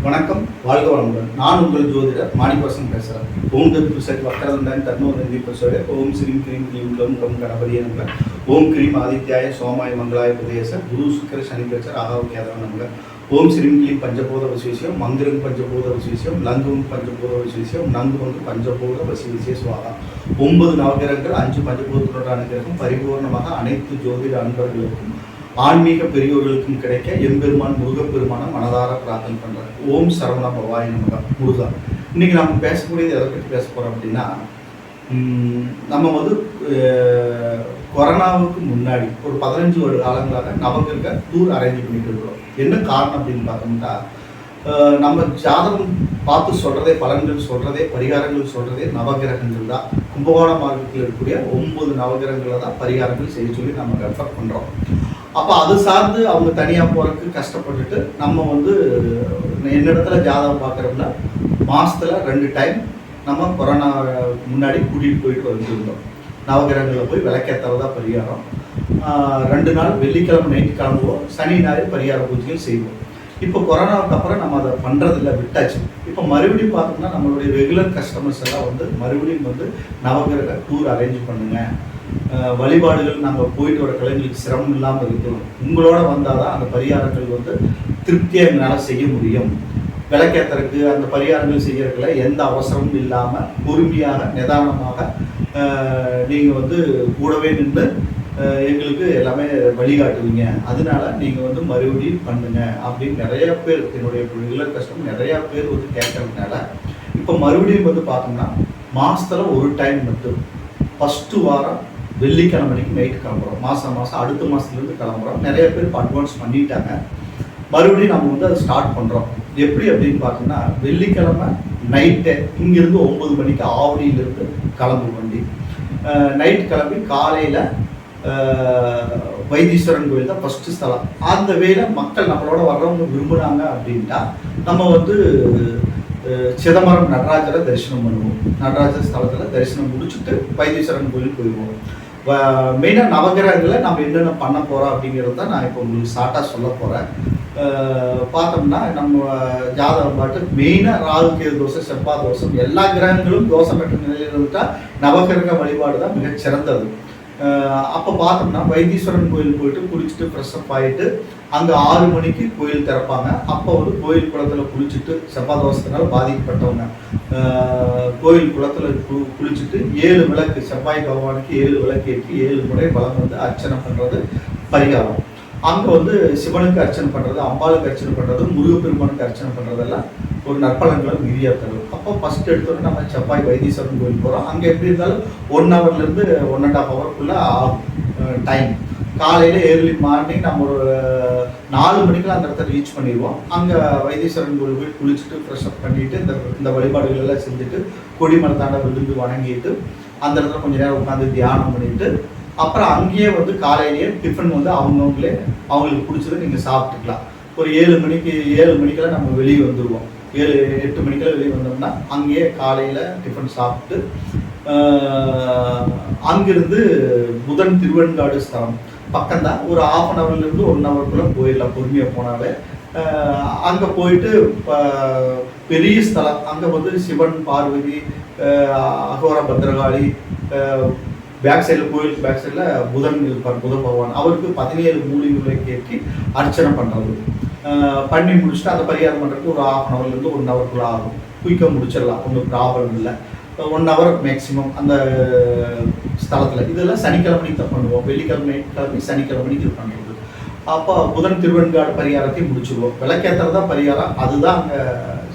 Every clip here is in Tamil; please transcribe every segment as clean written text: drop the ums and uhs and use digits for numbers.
வணக்கம், வாழ்க வளமுடன். நான் உங்கள் ஜோதிடர் மாணிக்கவாசன் பேசுகிறேன். ஓம் தத்து சத் வக்கரந்தன் தர்மோதந்தி பிரசோய ஓம் ஸ்ரீம் கிரீம் க்ளீம் கம் கம் கணபதிய நமக. ஓம் கிரீம் ஆதித்யாய சோமாய மங்களாய புதேச குரு சுக்கர சனி பிரச்சர் ஆகாவு கேதவ நமக. ஓம் ஸ்ரீம் க்ளீம் பஞ்சபூத விசேஷம் மந்திரம் பஞ்சபூத விசேஷம் லங்கும் பஞ்சபூத விசேஷம் நங்கு பஞ்சபூத விசேஷமாக 9 நவகிரகங்கள் 5 பஞ்சபூதத்தோட அனுகிரகம் பரிபூர்ணமாக அனைத்து ஜோதிட அன்பர்களுக்கும் ஆன்மீக பெரியோர்களுக்கும் கிடைக்க எம்பெருமான் முருகப்பெருமான மனதார பிரார்த்தனை பண்றாரு. ஓம் சரவண பவாய் நமக. முருகா, இன்னைக்கு நம்ம பேசக்கூடியது எதை பற்றி பேச போறோம் அப்படின்னா, நம்ம கொரோனாவுக்கு முன்னாடி ஒரு 15 வருட காலங்களாக நவகிரக டூர் அரேஞ்ச் பண்ணிட்டு இருக்கிறோம். என்ன காரணம் அப்படின்னு பார்த்தோம்னா, நம்ம ஜாதகம் பார்த்து சொல்றதே, பலன்கள் சொல்றதே, பரிகாரங்கள் சொல்றதே நவகிரகங்கள் தான். கும்பகோண மார்க்கத்தில் இருக்கக்கூடிய 9 நவகிரகங்களை தான் பரிகாரங்கள் செய்ய சொல்லி நம்ம ரெஃபர் பண்றோம். அப்போ அது சார்ந்து அவங்க தனியாக போகிறதுக்கு கஷ்டப்பட்டுட்டு நம்ம என்னிடத்துல ஜாதகம் பார்க்குறோம்னா மாதத்தில் 2 டைம் நம்ம கொரோனா முன்னாடி கூட்டிகிட்டு போயிட்டு வந்துருந்தோம். நவகிரகங்களில் போய் விளக்கேற்றுறதா பரிகாரம். 2 நாள் வெள்ளிக்கிழமை நைட்டு கிளம்புவோம், சனி ஞாயிறு பரிகார பூஜைகள் செய்வோம். இப்போ கொரோனாவுக்கு அப்புறம் நம்ம அதை பண்ணுறதில்ல, விட்டாச்சு. இப்போ மறுபடியும் பார்த்தோம்னா நம்மளுடைய ரெகுலர் கஸ்டமர்ஸ் எல்லாம் மறுபடியும் நவகிரக டூர் அரேஞ்ச் பண்ணுங்க, வழிபாடுகள் நாங்கள் போயிட்டு வர கலைஞர்களுக்கு சிரமம் இல்லாமல் இருக்கணும், உங்களோட வந்தால் தான் அந்த பரிகாரங்கள் திருப்தியாக எங்களால் செய்ய முடியும். விளக்கேற்றருக்கு அந்த பரிகாரங்கள் செய்யறதுல எந்த அவசரமும் இல்லாமல் பொறுமையாக நிதானமாக நீங்கள் கூடவே நின்று எங்களுக்கு எல்லாமே வழிகாட்டுவீங்க. அதனால நீங்கள் மறுபடியும் பண்ணுங்க அப்படின்னு நிறைய பேர், என்னுடைய ரெகுலர் கஸ்டமர் நிறையா பேர் கேட்கறதுனால இப்போ மறுபடியும் பார்த்தோம்னா மாதத்தில் ஒரு டைம் மட்டும் ஃபஸ்ட்டு வாரம் வெள்ளிக்கிழமைக்கு நைட்டு கிளம்புறோம். மாதம் அடுத்த மாதத்துலேருந்து கிளம்புறோம். நிறைய பேர் இப்போ அட்வான்ஸ் பண்ணிட்டாங்க. மறுபடியும் நம்ம அதை ஸ்டார்ட் பண்ணுறோம். எப்படி அப்படின்னு பார்த்தோம்னா, வெள்ளிக்கிழமை நைட்டு இங்கேருந்து 9 மணிக்கு ஆவடியிலேருந்து கிளம்பு வண்டி. நைட் கிளம்பி காலையில் வைத்தீஸ்வரன் கோயில் தான் ஃபஸ்ட்டு ஸ்தலம். அந்த வேலை மக்கள் நம்மளோட வர்றவங்க விரும்புனாங்க அப்படின்ட்டா நம்ம சிதம்பரம் நடராஜரை தரிசனம் பண்ணுவோம். நடராஜர் ஸ்தலத்தில் தரிசனம் முடிச்சுட்டு வைத்தீஸ்வரன் கோயில் போயிடுவோம். மெயினாக நவகிரகங்களை நம்ம என்னென்ன பண்ண போகிறோம் அப்படிங்கிறது தான் நான் இப்போ உங்களுக்கு ஷார்ட்டாக சொல்ல போகிறேன். பார்த்தோம்னா நம்ம ஜாதகம் பாட்டு மெயினாக ராகு கேது தோஷம், செவ்வாய் தோஷம், எல்லா கிரகங்களும் தோஷம் பெற்ற நிலையில் இருந்துட்டால் நவகிரக வழிபாடு தான் மிகச்சிறந்தது. அப்போ பார்த்தோம்னா வைத்தீஸ்வரன் கோயில் போயிட்டு குளிச்சுட்டு ஃப்ரெஷ்அப் ஆகிட்டு அங்கே 6 மணிக்கு கோயில் திறப்பாங்க. அப்போ கோயில் குளத்தில் குளிச்சுட்டு, செவ்வாய் தோஷத்தினால பாதிக்கப்பட்டவங்க கோயில் குளத்தில் குளிச்சுட்டு 7 விளக்கு, செவ்வாய் பகவானுக்கு 7 விளக்கு ஏற்றி 7 முறை வலம் அர்ச்சனை பண்ணுறது பரிகாரம். அங்கே சிவனுக்கு அர்ச்சனை பண்ணுறது, அம்பாளுக்கு அர்ச்சனை பண்ணுறது, முருகப்பெருமானுக்கு அர்ச்சனை பண்ணுறதெல்லாம் ஒரு நற்பலன்களை மிகுதியாக தரும். அப்போ ஃபஸ்ட் எடுத்தோன்னே நம்ம செவ்வாய் வைத்தீஸ்வரன் கோயில் போகிறோம். அங்கே எப்படி இருந்தாலும் 1 ஹவர்லேருந்து 1.5 ஹவருக்குள்ளே ஆகும் டைம். காலையில் ஏர்லி மார்னிங் நம்ம ஒரு 4 மணிக்கெலாம் அந்த இடத்த ரீச் பண்ணிடுவோம். அங்கே வைத்தீஸ்வரன் கோயில் போய் குளிச்சுட்டு ஃப்ரெஷ்அப் பண்ணிவிட்டு இந்த வழிபாடுகள் எல்லாம் செஞ்சுட்டு கொடிமரத்தாண்ட விழுந்து வணங்கிட்டு அந்த இடத்துல கொஞ்சம் நேரம் உட்காந்து தியானம் பண்ணிவிட்டு அப்புறம் அங்கேயே காலையிலேயே டிஃபன் அவங்கவுங்களே அவங்களுக்கு பிடிச்சதை நீங்கள் சாப்பிட்டுக்கலாம். ஒரு 7 மணிக்கெல்லாம் நம்ம வெளியே வந்துடுவோம். 7-8 மணிக்கெல்லாம் வெளியே வந்தோம்னா அங்கேயே காலையில் டிஃபன் சாப்பிட்டு அங்கிருந்து புதன் திருவெண்காடு ஸ்தலம் பக்கம்தான். ஒரு 1/2 ஹவர்லேருந்து 1 ஹவருக்குள்ளே போயிடலாம் பொறுமையாக போனாலே. அங்கே போயிட்டு பெரிய ஸ்தலம். அங்கே சிவன், பார்வதி, அகோர பத்ரகாளி, பேக் சைடில் கோயிலுக்கு பேக் சைடில் புதன் இருப்பார், புதன் பகவான். அவருக்கு 17 மூலிகைகளை கேட்டு அர்ச்சனை பண்ணுறது பண்ணி முடிச்சுட்டு அந்த பரிகாரம் பண்ணுறதுக்கு ஒரு 1/2 ஹவர்லேருந்து 1 ஹவருக்குள்ளே ஆகும். குயிக்காக முடிச்சிடலாம், ஒன்றும் ப்ராப்ளம் இல்லை. 1 ஹவர் மேக்ஸிமம் அந்த ஸ்தலத்தில். இதெல்லாம் சனிக்கிழமைக்கு தான் பண்ணுவோம். வெள்ளிக்கிழமை கிளம்பி சனிக்கிழமைக்கு இது பண்ணுறது. அப்போ புதன் திருவெண்காடு பரிகாரத்தையும் முடிச்சுடுவோம். விளக்கேற்றுறது தான் பரிகாரம். அதுதான் அங்கே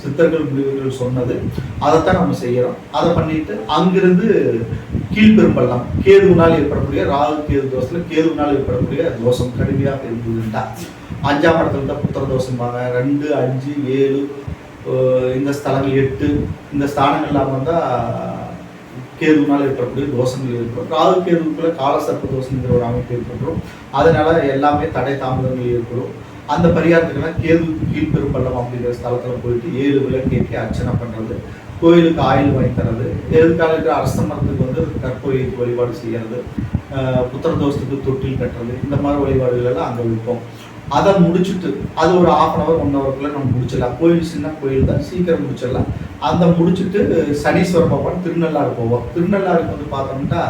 சித்தர்கள் முனிவர்கள் சொன்னது. அதைத்தான் நம்ம செய்கிறோம். அதை பண்ணிட்டு அங்கிருந்து கீழ்பெரும்பள்ளம், கேதுவினால் ஏற்படக்கூடிய ராகு கேது தோஷத்தில் கேதுவினால் ஏற்படக்கூடிய தோஷம் கடுமையாக இருந்ததுண்டா 5ஆம் இடத்துல தான் புத்திர தோஷம்பாங்க. 2, 5, 7 இந்த ஸ்தலங்கள் 8 இந்த ஸ்தானங்கள் இல்லாமல் வந்தால் கேதுவினால் ஏற்படக்கூடிய தோஷங்கள் ஏற்படும். ராகு கேதுக்குள்ள காலசர்ப்ப தோஷங்கிற ஒரு அமைப்பு ஏற்பட்டுரும். அதனால எல்லாமே தடை தாமதங்கள் ஏற்படும். அந்த பரிகாரத்துக்கெல்லாம் கேது கீழ்பெரும்பள்ளம் அப்படிங்கிற ஸ்தலத்தில் போயிட்டு 7 விளக்கு ஏற்றி அர்ச்சனை பண்ணுறது, கோயிலுக்கு ஆயில் வாங்கி தரது, எதிர்காலத்தில் அரச மரத்துக்கு கற்போயிலுக்கு வழிபாடு செய்கிறது, புத்திர தோஷத்துக்கு தொட்டில் கட்டுறது, இந்த மாதிரி வழிபாடுகள் எல்லாம் அங்கே வைப்போம். அதை முடிச்சுட்டு அது ஒரு 1/2 1 ஹவருக்குள்ளே நம்ம முடிச்சிடலாம். கோயில் சின்ன கோயில் தான், சீக்கிரம் முடிச்சிடலாம். அந்த முடிச்சுட்டு சனீஸ்வர பகவான் திருநள்ளாறு போவோம். திருநள்ளாறுக்கு வந்து பார்த்தோம்னா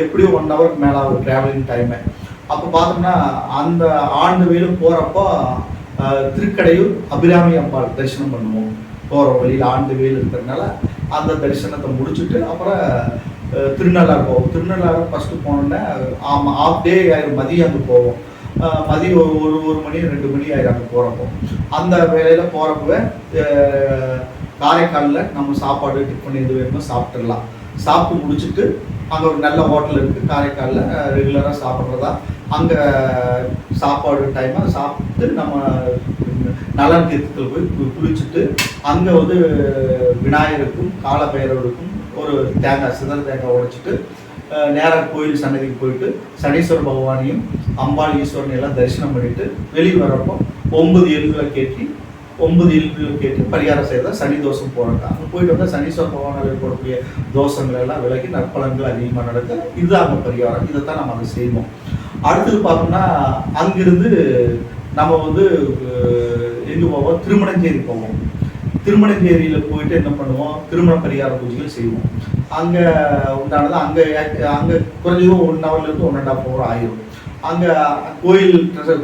எப்படியும் 1 ஹவருக்கு மேலே ஒரு ட்ராவலிங் டைமு. அப்போ பார்த்தோம்னா அந்த ஆண்டு வேலும் போகிறப்போ திருக்கடையூர் அபிராமி அம்பாள் தரிசனம் பண்ணுவோம். போகிற வழியில் ஆண்டு வேல் இருக்கிறதுனால அந்த தரிசனத்தை முடிச்சுட்டு அப்புறம் திருநள்ளாறு போவோம். திருநள்ளாறு ஃபஸ்ட்டு போனோன்னே ஆஃப் டே ஆயிரும், மதியம் அங்கே போவோம். மதியம் ஒரு மணி 2 மணி ஆயிரம் அங்கே போகிறப்போ. அந்த வேலையில் போகிறப்பவே காரைக்காலில் நம்ம சாப்பாடு டிஃபன் எது வேணுமோ சாப்பிட்டுடலாம். சாப்பிட்டு முடிச்சுட்டு அங்கே ஒரு நல்ல ஹோட்டல் இருக்குது காரைக்காலில், ரெகுலராக சாப்பிட்றதா. அங்கே சாப்பாடு டைமாக சாப்பிட்டு நம்ம நலன் தீர்த்தத்தில் போய் குளிச்சுட்டு அங்கே வந்து விநாயகருக்கும் காலபைரவருக்கும் ஒரு தேங்காய் சிதற தேங்காய் உடைச்சிட்டு நேராக கோயில் சன்னதிக்கு போயிட்டு சனீஸ்வர பகவானையும் அம்பாள் ஈஸ்வரனை எல்லாம் தரிசனம் பண்ணிட்டு வெளியே வர்றப்போ 9 எல்களை கேட்டு பரிகாரம் செய்தால் சனி தோஷம் போகிறதா. அங்கே போயிட்டு வந்தால் சனீஸ்வர பகவானால் ஏற்படக்கூடிய தோஷங்கள் எல்லாம் விலகி நற்பலன்கள் அதிகமாக நடக்க இது அங்கே பரிகாரம். இதைத்தான் நம்ம அங்கே செய்வோம். அடுத்தது பார்த்தோம்னா அங்கிருந்து நம்ம வந்து எங்கே போவோம், திருமணஞ்சேரி போவோம். திருமணஞ்சேரியில் போயிட்டு என்ன பண்ணுவோம், திருமண பரிகார பூஜைகள் செய்வோம். அங்கே உண்டானது அங்கே குறைஞ்சது 1 ஹவர்லேருந்து 1.5 ஹவர் ஆயிரும். அங்கே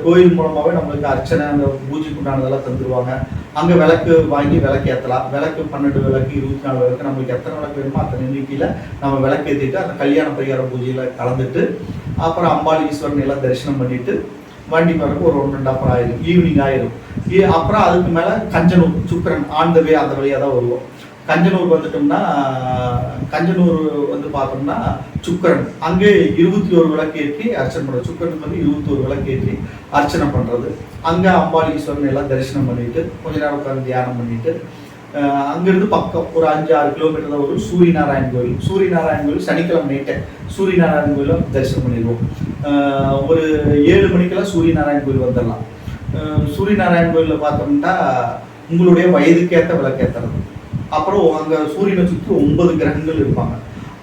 கோயில் மூலமாகவே நம்மளுக்கு அர்ச்சனை அந்த பூஜைக்கு உண்டானதெல்லாம் தந்துடுவாங்க. அங்கே விளக்கு வாங்கி விளக்கு ஏற்றலாம். விளக்கு 12 விளக்கு 24 விளக்கு நம்மளுக்கு எத்தனை விளக்கு வேணுமோ அத்தனை எண்ணிக்கையில் நம்ம விளக்கு ஏற்றிட்டு அந்த கல்யாண பரிகார பூஜையில் கலந்துட்டு அப்புறம் அம்பாள் ஈஸ்வரன் எல்லாம் தரிசனம் பண்ணிட்டு வண்டி வரக்கு ஒரு 1.5 ஹவர் ஆயிரும், ஈவினிங் ஆயிரும். அப்புறம் அதுக்கு மேலே கஞ்சனூர் சுக்கரன் அந்த வழியாக தான் வருவோம். கஞ்சனூர் வந்துட்டோம்னா கஞ்சனூர் வந்து பார்த்தோம்னா சுக்கரன் அங்கே 21 விளக்கு ஏற்றி அர்ச்சனை பண்ணுறது. சுக்கரனுக்கு வந்து 21 விளக்கு ஏற்றி அர்ச்சனை பண்ணுறது. அங்கே அம்பாள் ஈஸ்வரன் எல்லாம் தரிசனம் பண்ணிட்டு கொஞ்ச நேரம் உட்காந்து தியானம் பண்ணிட்டு அங்கேருந்து பக்கம் ஒரு 5-6 கிலோமீட்டர் தான் ஒரு சூரியநாராயண் கோயில். சூரியநாராயண் கோயில் சனிக்கிழமை நைட்டை சூரியநாராயண் கோயிலும் தரிசனம் பண்ணிடுவோம். ஒரு 7 மணிக்கெல்லாம் சூரியநாராயண் கோயில் வந்துடலாம். சூரியநாராயண் கோயிலில் பார்த்தோம்னா உங்களுடைய வயதுக்கேற்ற விளக்கேற்றுறது. அப்புறம் அங்கே சூரியனை சுற்றி 9 கிரகங்கள் இருப்பாங்க.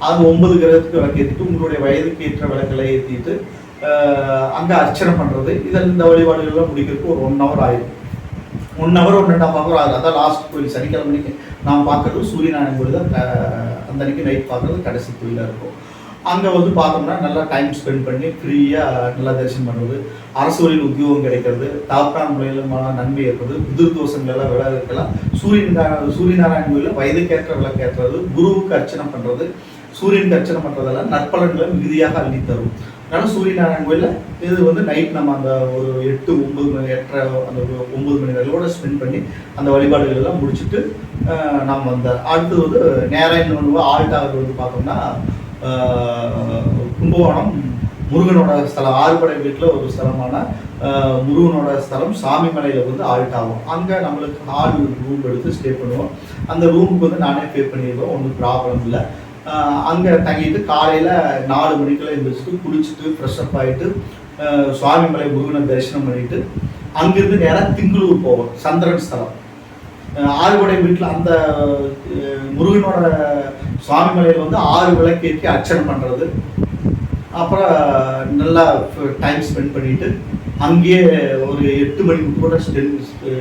அந்த 9 கிரகத்துக்கு விளக்கேற்றிட்டு உங்களுடைய வயதுக்கு ஏற்ற விளக்கெல்லாம் ஏற்றிட்டு அங்கே அர்ச்சனை பண்ணுறது. இதில் இந்த வழிபாடுகள்லாம் முடிக்கிறதுக்கு ஒரு 1 ஹவர் ஆயிடும். 1 ஹவர் 1.5 ஹவர் ஆகுது. அதான் லாஸ்ட் கோயில் சனிக்கிழமை அன்னைக்கு நாம் பார்க்குறது சூரியநாராயண் கோயில் தான். அந்த அன்னைக்கு நைட் பார்க்குறது கடைசி கோயிலாக இருக்கும். அங்கே வந்து பார்த்தோம்னா நல்லா டைம் ஸ்பெண்ட் பண்ணி ஃப்ரீயாக நல்லா தரிசனம் பண்ணுறது, அரசு வழியில் உத்தியோகம் கிடைக்கிறது, தாப்பான முறையில் நன்மை ஏற்படுது, புதிர் தோஷங்கள் எல்லாம் விலக இருக்கலாம். சூரியநாராயண் கோயிலில் வயதுக்கேற்ற விளக்கேற்றது, குருவுக்கு அர்ச்சனை பண்ணுறது, சூரியனுக்கு அர்ச்சனை பண்ணுறதெல்லாம் நற்பலன்களை மிகுதியாக அள்ளி தரும். அதனால சூரியநாராயண் கோயிலில் இது வந்து நைட் நம்ம அந்த ஒரு 8-9 மணி 8:30 அந்த 9 மணி நேரத்தோட ஸ்பெண்ட் பண்ணி அந்த வழிபாடுகள் எல்லாம் முடிச்சுட்டு நம்ம அந்த அடுத்தது வந்து நேராயண் வந்து ஆல்ட் ஆகிறது வந்து பார்த்தோம்னா கும்பகோணம் முருகனோட ஸ்தலம், ஆறுபடை வீட்டில் ஒரு ஸ்தலமான முருகனோட ஸ்தலம் சாமிமலையில் வந்து ஆல்ட் ஆகும். அங்கே நம்மளுக்கு ஹால் ரூம் எடுத்து ஸ்டே பண்ணுவோம். அந்த ரூமுக்கு வந்து நானே பே பண்ணிடுவோம், ஒன்றும் ப்ராப்ளம் இல்லை. அங்கே தங்கிட்டு காலையில் 4 மணிக்கெல்லாம் எழுந்திரிச்சிட்டு குளிச்சுட்டு ஃப்ரெஷ்அப் ஆகிட்டு சுவாமிமலை முருகனை தரிசனம் பண்ணிட்டு அங்கிருந்து நேராக திங்களூர் போவோம். சந்திரன் ஸ்தலம் ஆறுபடை வீட்டில் அந்த முருகனோட சுவாமிமலையில் வந்து 6 விளக்கேற்றி அர்ச்சனை பண்ணுறது. அப்புறம் நல்லா டைம் ஸ்பெண்ட் பண்ணிவிட்டு அங்கேயே ஒரு 8 மணிக்கு கூட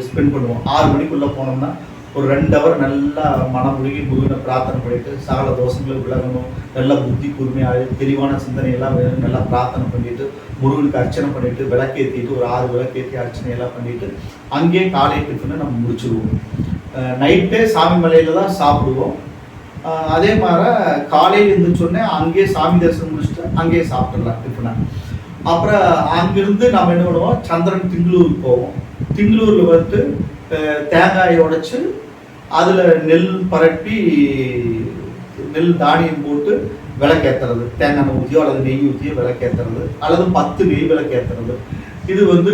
ஸ்பெண்ட் பண்ணுவோம். 6 மணிக்குள்ளே போனோம்னா ஒரு 2 ஹவர் நல்லா மனமுருகி முருகனை பிரார்த்தனை பண்ணிட்டு சகல தோஷங்களும் விலகணும், நல்லா புத்தி கூர்மையாக தெளிவான சிந்தனையெல்லாம் வேணும், நல்லா பிரார்த்தனை பண்ணிட்டு முருகனுக்கு அர்ச்சனை பண்ணிட்டு விளக்கேற்றிட்டு ஒரு 6 விளக்கேற்றி அர்ச்சனையெல்லாம் பண்ணிட்டு அங்கேயே காலை டிஃபனை நம்ம முடிச்சுடுவோம். நைட்டே சாமி மலையில் தான் சாப்பிடுவோம். அதே மாதிரி காலையில் இருந்துச்சோடனே அங்கேயே சாமி தரிசனம் முடிச்சுட்டு அங்கேயே சாப்பிட்டுடலாம் டிஃபனை. அப்புறம் அங்கிருந்து நம்ம என்ன பண்ணுவோம், சந்திரன் திங்களூருக்கு போவோம். திங்களூரில் வந்து தேங்காயை உடைச்சு அதில் நெல் பரப்பி நெல் தானியம் போட்டு விளக்கேற்றுறது, தேங்காய் ஊற்றியோ அல்லது நெய் ஊற்றியோ விளக்கேற்றுறது அல்லது 10 நெய் விளக்கேற்றுறது. இது வந்து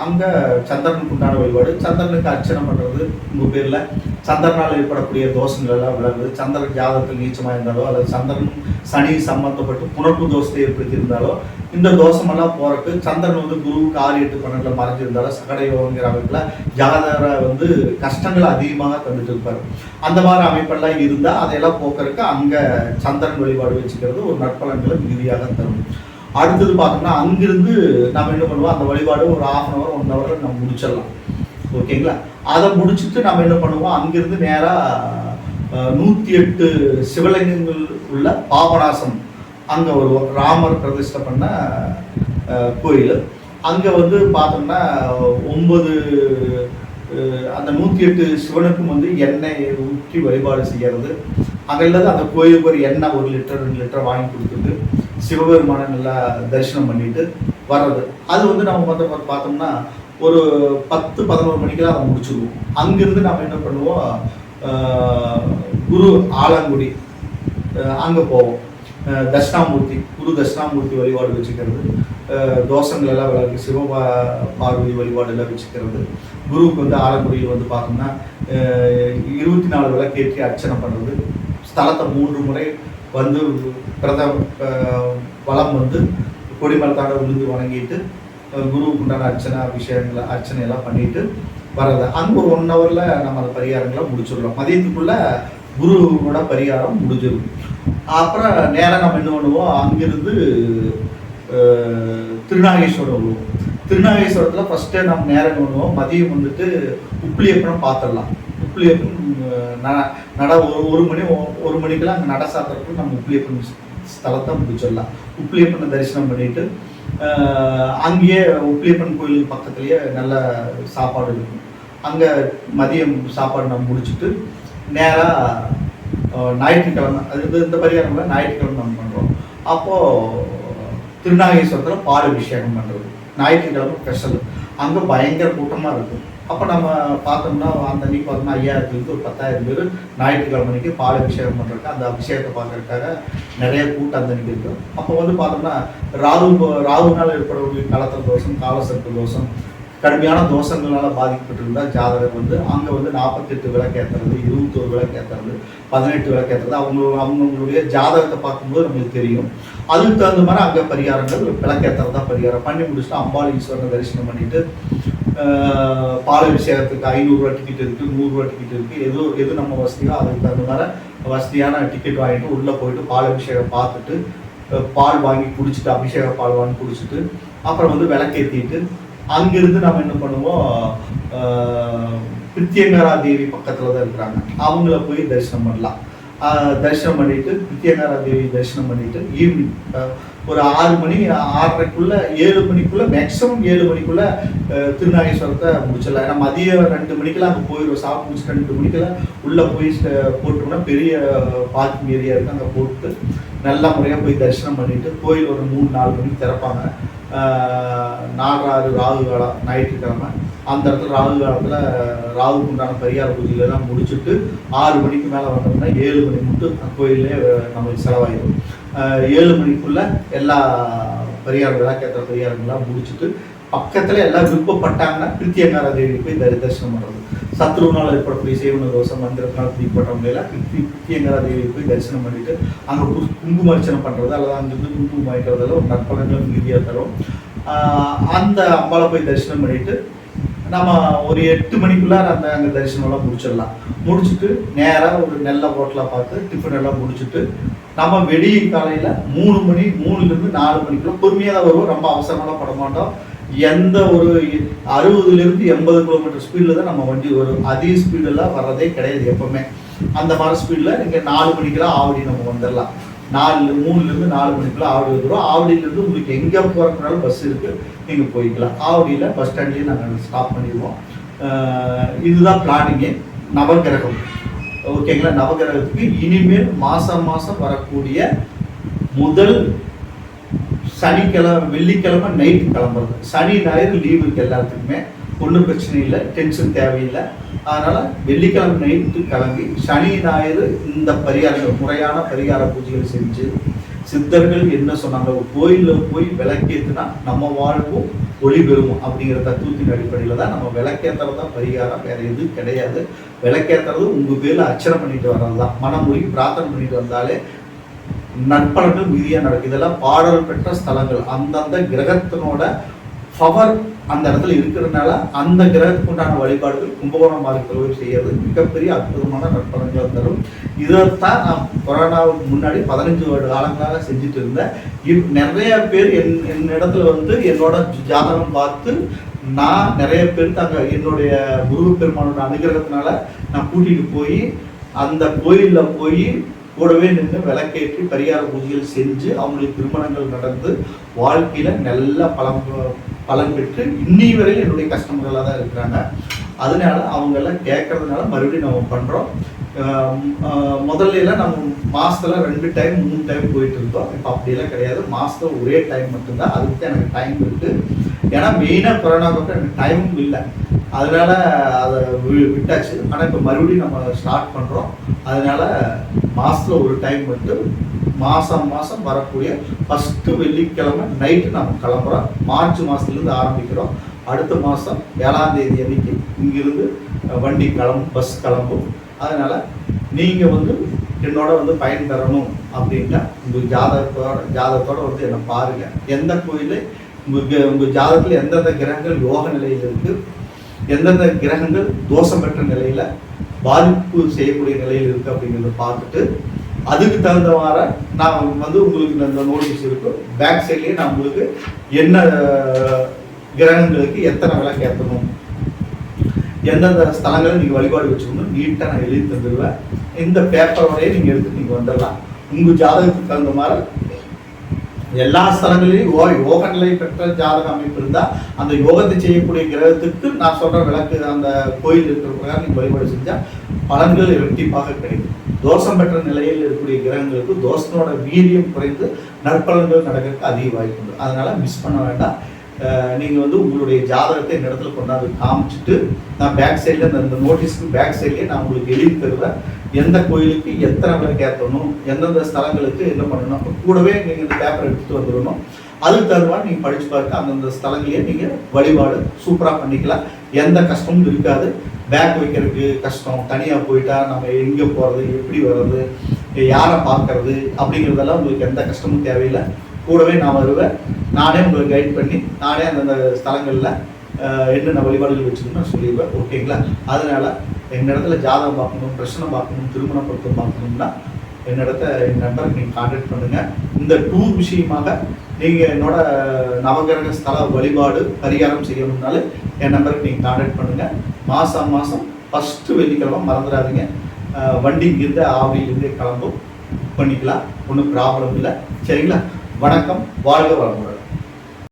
அங்கே சந்திரனுக்கு உண்டான வழிபாடு. சந்திரனுக்கு அர்ச்சனை பண்ணுறது உங்கள் பேரில் சந்திரனால் ஏற்படக்கூடிய தோஷங்கள் எல்லாம் விளங்குது. சந்திரன் ஜாதகத்தில் நீச்சமாக இருந்தாலோ அல்லது சந்திரன் சனி சம்பந்தப்பட்டு புணர்ப்பு தோஷத்தை ஏற்படுத்தியிருந்தாலோ இந்த தோஷமெல்லாம் போகிறக்கு சந்திரன் வந்து குருவுக்கு 6, 8, 12 மறைஞ்சிருந்தாலும் சகடயோகங்கிற அமைப்பில் ஜாதகரை வந்து கஷ்டங்களை அதிகமாக தந்துட்டு இருப்பார். அந்த மாதிரி அமைப்பெல்லாம் இருந்தால் அதையெல்லாம் போக்குறதுக்கு அங்கே சந்திரன் வழிபாடு வச்சுக்கிறது ஒரு நற்பலன்களை மிகுதியாக தரும். அடுத்தது பார்த்தோம்னா அங்கிருந்து நம்ம என்ன பண்ணுவோம், அந்த வழிபாடு ஒரு 1/2 1 ஹவரில் நம்ம முடிச்சிடலாம். ஓகேங்களா? அதை முடிச்சுட்டு நம்ம என்ன பண்ணுவோம், அங்கிருந்து நேராக 108 சிவலிங்கங்கள் உள்ள பாபநாசம் அங்கே வருவோம். ராமர் பிரதிஷ்டை பண்ண கோயில். அங்கே வந்து பார்த்தோம்னா 9 அந்த 108 சிவனுக்கும் வந்து எண்ணெய் ஊற்றி வழிபாடு செய்கிறது. அங்கே இல்லாத அந்த கோயிலுக்கு ஒரு எண்ணெய் 1 லிட்டர் 2 லிட்டர் வாங்கி கொடுத்துட்டு சிவபெருமானை நல்லா தரிசனம் பண்ணிட்டு வர்றது. அது வந்து நம்ம வந்து பார்த்தோம்னா ஒரு 10-11 மணிக்கெல்லாம் அதை முடிச்சுடுவோம். அங்கிருந்து நம்ம என்ன பண்ணுவோம், குரு ஆலங்குடி அங்கே போவோம். தட்சிணாமூர்த்தி, குரு தட்சிணாமூர்த்தி வழிபாடு வச்சுக்கிறது, தோஷங்கள் எல்லாம் விளக்கு, பார்வதி வழிபாடு எல்லாம் வச்சுக்கிறது. குருவுக்கு வந்து ஆலங்குடியில் வந்து பார்த்தோம்னா 24 விளக்கேற்றி அர்ச்சனை பண்ணுறது. ஸ்தலத்தை 3 முறை வந்து வளம் வந்து கொடிமரத்தாட விழுந்து வணங்கிட்டு குருவுக்கு உண்டான அர்ச்சனையெல்லாம் பண்ணிட்டு வர்றது. அங்கே ஒரு 1 ஹவரில் நம்ம அந்த பரிகாரங்களை முடிச்சிடலாம். மதியத்துக்குள்ளே குருவோட பரிகாரம் முடிஞ்சிடும். அப்புறம் நேராக நம்ம என்ன பண்ணுவோம், அங்கிருந்து திருநாகேஸ்வரம் வருவோம். திருநாகேஸ்வரத்தில் ஃபஸ்ட்டே நம்ம நேரம் பண்ணுவோம், மதியம் வந்துட்டு உப்பிலியப்பனம் பார்த்துடலாம். உப்பிலியப்பன் நட 1 மணிக்கெல்லாம் அங்கே நட சாத்திரத்துக்கு நம்ம உப்பிலியப்பன் ஸ்தலத்தை முடிச்சிடலாம். உப்பிலியப்பனை தரிசனம் பண்ணிட்டு அங்கேயே உப்பிலியப்பன் கோயிலுக்கு பக்கத்துலேயே நல்ல சாப்பாடு இருக்கும். அங்கே மதியம் சாப்பாடு நம்ம முடிச்சுட்டு நேராக ஞாயிற்றுக்கிழமை, அது இந்த பரிகாரங்களை ஞாயிற்றுக்கிழமை நம்ம பண்ணுறோம். அப்போது திருநாகேஸ்வரத்தில் பால் அபிஷேகம் பண்ணுறது ஞாயிற்றுக்கிழமை ஸ்பெஷல். அங்கே பயங்கர கூட்டமாக இருக்கும். அப்போ நம்ம பார்த்தோம்னா அந்த அன்றைக்கி பார்த்தோம்னா 5000 ஒரு 10,000 பேர் ஞாயிற்றுக்கிழமைக்கு பால் அபிஷேகம் பண்ணுறதுக்கு, அந்த அபிஷேகத்தை பார்க்கறதுக்காக நிறைய கூட்டம் அந்த அன்றைக்கி இருக்கும். அப்போ வந்து பார்த்தோம்னா ராகுனால் ஏற்படக்கூடிய கலத்தல் தோஷம், காலசர்ப்ப தோஷம், கடுமையான தோஷங்களால் பாதிக்கப்பட்டிருந்தால் ஜாதகர் வந்து அங்கே வந்து 48 விளக்கேற்றுறது, 21 விளக்கேற்றுறது, 18 விளக்கேற்றுறது, அவங்களுடைய ஜாதகத்தை பார்க்கும்போது நம்மளுக்கு தெரியும். அதுக்கு தகுந்த மாதிரி அங்கே பரிகாரங்கள் விளக்கேற்றுறது தான் பரிகாரம் பண்ணி முடிச்சுட்டு அம்பாள் ஈஸ்வரனை தரிசனம் பண்ணிவிட்டு பால் அபிஷேகத்துக்கு 500 ரூபா டிக்கெட் இருக்குது, 100 ரூபா டிக்கெட் இருக்குது. எது நம்ம வசதியோ அதுக்கு தகுந்த மாதிரி வசதியான டிக்கெட் வாங்கிட்டு உள்ளே போயிட்டு பால் அபிஷேகம் பார்த்துட்டு பால் வாங்கி குடிச்சிட்டு, அபிஷேக பால் வாங்கி குடிச்சிட்டு அப்புறம் வந்து விளக்கேற்றிட்டு அங்கிருந்து நம்ம என்ன பண்ணுவோம், பிரித்யங்கரா தேவி பக்கத்தில் தான் இருக்கிறாங்க, அவங்கள போய் தரிசனம் பண்ணலாம். தரிசனம் பண்ணிட்டு பிரித்யங்கரா தேவி தரிசனம் பண்ணிட்டு ஈவினிங் ஒரு 6 மணி 6:30 7 மணிக்குள்ள மேக்ஸிமம் 7 மணிக்குள்ள திருநாகேஸ்வரத்தை முடிச்சிடலாம். ஏன்னா மதியம் 2 மணிக்கெல்லாம் அங்கே போயிடுவோம். சாப்பிட்டு முடிச்சு 2 மணிக்கெல்லாம் உள்ளே போய் போட்டோம்னா பெரிய பார்க்கிங் ஏரியா இருக்குது, அங்கே போட்டு நல்ல முறையாக போய் தரிசனம் பண்ணிட்டு கோயில் ஒரு 3-4 மணிக்கு திறப்பாங்க. 4 ராகு காலம் ஞாயிற்றுக்கிழமை, அந்த இடத்துல ராகு காலத்தில் ராகுக்கு உண்டான பரிகார பூஜைகளெல்லாம் முடிச்சுட்டு 6 மணிக்கு மேலே வந்தோம்னா 7 மணி மட்டும் கோயிலே நம்மளுக்கு செலவாயிடும். 7 மணிக்குள்ளே எல்லா விளக்கேற்ற பரிகாரங்கள்லாம் முடிச்சுட்டு பக்கத்தில் எல்லாம் விருப்பப்பட்டாங்கன்னா பிரித்யங்கரா தேவி போய் தரிசனம் பண்ணுறது. சத்ருனால் ஏற்படக்கூடிய சேவன தோஷம், மந்திரத்தினால் பிடிப்பட்டவங்களெல்லாம் பிரித்யங்கரா தேவி போய் தரிசனம் பண்ணிட்டு அங்கே குங்கும அர்ச்சனை பண்ணுறது அல்லது அங்கிருந்து குங்குமம் வாங்கிக்கிறதால ஒரு நற்பலன்கள் மீதியாக தரும். அந்த அம்பாவை போய் தரிசனம் பண்ணிட்டு நம்ம ஒரு 8 மணிக்குள்ளார அங்கே தரிசனம்லாம் முடிச்சிடலாம். முடிச்சுட்டு நேராக ஒரு நல்ல ஹோட்டலாக பார்த்து டிஃபன் எல்லாம் முடிச்சுட்டு நம்ம வெடிய காலையில் 3 to 4 மணிக்குள்ள பொறுமையாக தான் வருவோம். ரொம்ப அவசரமெல்லாம் பட மாட்டோம். எந்த ஒரு 60 to 80 கிலோமீட்டர் ஸ்பீடில் தான் நம்ம வண்டி வரும். அதிக ஸ்பீடெல்லாம் வர்றதே கிடையாது எப்போவுமே. அந்த மாதிரி ஸ்பீடில் இங்கே 4 மணிக்கெல்லாம் ஆவடி நம்ம வந்துடலாம். 3 to 4 மணிக்குள்ள ஆவடி வந்துடும். ஆவடியிலேருந்து உங்களுக்கு எங்கே போகிறதுனாலும் பஸ் இருக்குது, நீங்கள் போய்க்கலாம். ஆவடியில் பஸ் ஸ்டாண்ட்லேயே நாங்கள் ஸ்டாப் பண்ணிடுவோம். இதுதான் பிளானிங்கே. நவகிரகம் ஓகேங்களா. நவகிரகத்துக்கு இனிமேல் மாதம் வரக்கூடிய முதல் சனிக்கிழமை வெள்ளிக்கிழமை நைட்டு கிளம்புறது. சனி ஞாயிறு லீவு இருக்குது எல்லாத்துக்குமே, ஒன்றும் பிரச்சனை இல்லை, டென்ஷன் தேவையில்லை. அதனால் வெள்ளிக்கிழமை நைட்டு கிளம்பி சனி ஞாயிறு இந்த பரிகாரங்கள் முறையான பரிகார பூஜைகள் செஞ்சு சித்தர்கள் என்ன சொன்னாங்க, கோயிலில் போய் விளக்கேற்றுனா நம்ம வாழ்வும் ஒளி பெறும் அப்படிங்கிற தத்துவத்தின் அடிப்படையில் தான் நம்ம விளக்கேற்றுறது தான் பரிகாரம், வேறு எதுவும் கிடையாது. விளக்கேற்றுறது உங்கள் பேரில் அர்ச்சனை பண்ணிட்டு வர்றது தான். மனமொழி பிரார்த்தனை பண்ணிட்டு வந்தாலே நற்பலன்கள் மீதியாக நடக்கும். இதெல்லாம் பாடல் பெற்ற ஸ்தலங்கள். அந்தந்த கிரகத்தினோட பவர் அந்த இடத்துல இருக்கிறதுனால அந்த கிரகத்துக்கு உண்டான வழிபாடுகள் கும்பகோணம் மார்க்கத்தில் செய்யறது மிகப்பெரிய அற்புதமான நற்பலன்களை தரும். இதைத்தான் நான் கொரோனாவுக்கு முன்னாடி 15 வருட காலங்களாக செஞ்சுட்டு இருந்தேன். நிறைய பேர் என் இடத்துல வந்து என்னோட ஜாதகம் பார்த்து நான் நிறைய பேருக்கு அங்கே என்னுடைய முருகப்பெருமானோட அனுகிரகத்தினால நான் கூட்டிகிட்டு போய் அந்த கோயிலில் போய் கூடவே நின்று விளக்கேற்றி பரிகார பூஜைகள் செஞ்சு அவங்களுக்கு திருமணங்கள் நடந்து வாழ்க்கையில் நல்ல பலன் பெற்று இன்னி வரையில் என்னுடைய கஸ்டமர்களாக தான் இருக்கிறாங்க. அதனால அவங்கெல்லாம் கேட்கறதுனால மறுபடியும் நம்ம பண்ணுறோம். முதல்ல நம்ம மாதத்தில் 2 டைம் 3 டைம் போயிட்டு இருந்தோம். இப்போ அப்படியெல்லாம் கிடையாது, மாதத்தில் ஒரே டைம் மட்டும்தான். அதுக்கு தான் எனக்கு டைம் இருக்குது. ஏன்னா மெயினாக கொரோனாவுக்கு அப்புறம் எனக்கு டைமும் இல்லை, அதனால அதை விட்டாச்சு. ஆனால் இப்போ மறுபடியும் நம்ம ஸ்டார்ட் பண்ணுறோம். அதனால மாதத்தில் ஒரு டைம் மட்டும் மாதம் வரக்கூடிய ஃபஸ்ட்டு வெள்ளிக்கிழமை நைட்டு நம்ம கிளம்புறோம். மார்ச் மாதத்துலேருந்து ஆரம்பிக்கிறோம். அடுத்த மாதம் 7ஆம் தேதி அன்னைக்கு இங்கிருந்து வண்டி பஸ் கிளம்பும். அதனால் நீங்கள் வந்து என்னோட வந்து பயன் பெறணும் அப்படின்னா உங்கள் ஜாதகத்தோட வந்து என்னை பாருங்கள். எந்த கோயிலில் உங்கள் ஜாதகத்தில் எந்தெந்த கிரகங்கள் யோக நிலையில் இருக்குது, எந்தெந்த கிரகங்கள் தோஷம் பெற்ற நிலையில் பாதிப்பு செய்யக்கூடிய நிலையில் இருக்குது அப்படிங்கிறத பார்த்துட்டு அதுக்கு தகுந்தவாறு நான் வந்து உங்களுக்கு இந்த நோட்டீஸ் இருக்கும். பேக் சைட்லேயே நான் உங்களுக்கு என்ன கிரகங்களுக்கு எத்தனை விளக்கு ஏற்றணும், எந்தெந்த ஸ்தலங்களை நீங்கள் வழிபாடு வச்சுக்கணும் நீட்டாக நான் எழுதி தந்துடுவேன். இந்த பேப்பரோடையே நீங்கள் எடுத்து நீங்கள் வந்துடலாம். உங்கள் ஜாதகத்துக்கு தகுந்த மாதிரி எல்லா ஸ்தலங்களிலும் யோக நிலை பெற்ற ஜாதக அமைப்பு இருந்தால் அந்த யோகத்தை செய்யக்கூடிய கிரகத்துக்கு நான் சொல்கிற விளக்கு அந்த கோயில் இருக்கிற பிரகாரம் நீங்கள் வழிபாடு செஞ்சால் பலன்கள் இரட்டிப்பாக கிடைக்கும். தோஷம் பெற்ற நிலையில் இருக்கக்கூடிய கிரகங்களுக்கு தோஷத்தோட வீரியம் குறைந்து நற்பலன்கள் நடக்கிறதுக்கு அதிக வாய்ப்பு உண்டு. அதனால் மிஸ் பண்ண வேண்டாம். நீங்கள் வந்து உங்களுடைய ஜாதகத்தை இந்த இடத்துல கொண்டாந்து காமிச்சிட்டு நான் பேக் சைடில் இந்த நோட்டீஸ்க்கு பேக் சைட்லேயே நான் உங்களுக்கு எழுதி தருவேன். எந்த கோயிலுக்கு எத்தனை விளக்கு ஏற்றணும், எந்தெந்த ஸ்தலங்களுக்கு என்ன பண்ணணும், கூடவே நீங்கள் இந்த பேப்பர் எடுத்துகிட்டு வந்துடணும். அதுக்கு தகுந்த நீங்கள் படித்து பார்க்க அந்தந்த ஸ்தலங்களையே நீங்கள் வழிபாடு சூப்பராக பண்ணிக்கலாம். எந்த கஷ்டமும் இருக்காது. பேக் வைக்கிறதுக்கு கஷ்டம், தனியாக போயிட்டா நம்ம எங்கே போகிறது, எப்படி வர்றது, யாரை பார்க்கறது அப்படிங்கிறதெல்லாம் உங்களுக்கு எந்த கஷ்டமும் தேவையில்லை. கூடவே நான் வருவேன். நானே உங்களுக்கு கைட் பண்ணி நானே அந்தந்த ஸ்தலங்களில் என்னென்ன வழிபாடுகள் வச்சுக்கணும்னு நான் சொல்லிடுவேன். ஓகேங்களா? அதனால் என் இடத்துல ஜாதகம் பார்க்கணும், பிரச்சனை பார்க்கணும், திருமண பொருத்தம் பார்க்கணும்னா என் நம்பருக்கு நீங்கள் கான்டாக்ட் பண்ணுங்கள். இந்த டூர் விஷயமாக நீங்கள் என்னோட நவகிரக ஸ்தல வழிபாடு பரிகாரம் செய்யணும்னாலும் என் நம்பருக்கு நீங்கள் கான்டாக்ட் பண்ணுங்கள். மாதம் ஃபஸ்ட்டு வெள்ளிக்கிழமை மறந்துடாதீங்க. வண்டி இங்கிருந்து ஆவடியிலேருந்தே கிளம்பும், புக் பண்ணிக்கலாம், ஒன்றும் ப்ராப்ளம் இல்லை. சரிங்களா? வணக்கம், வாழ்க வளமுடன்.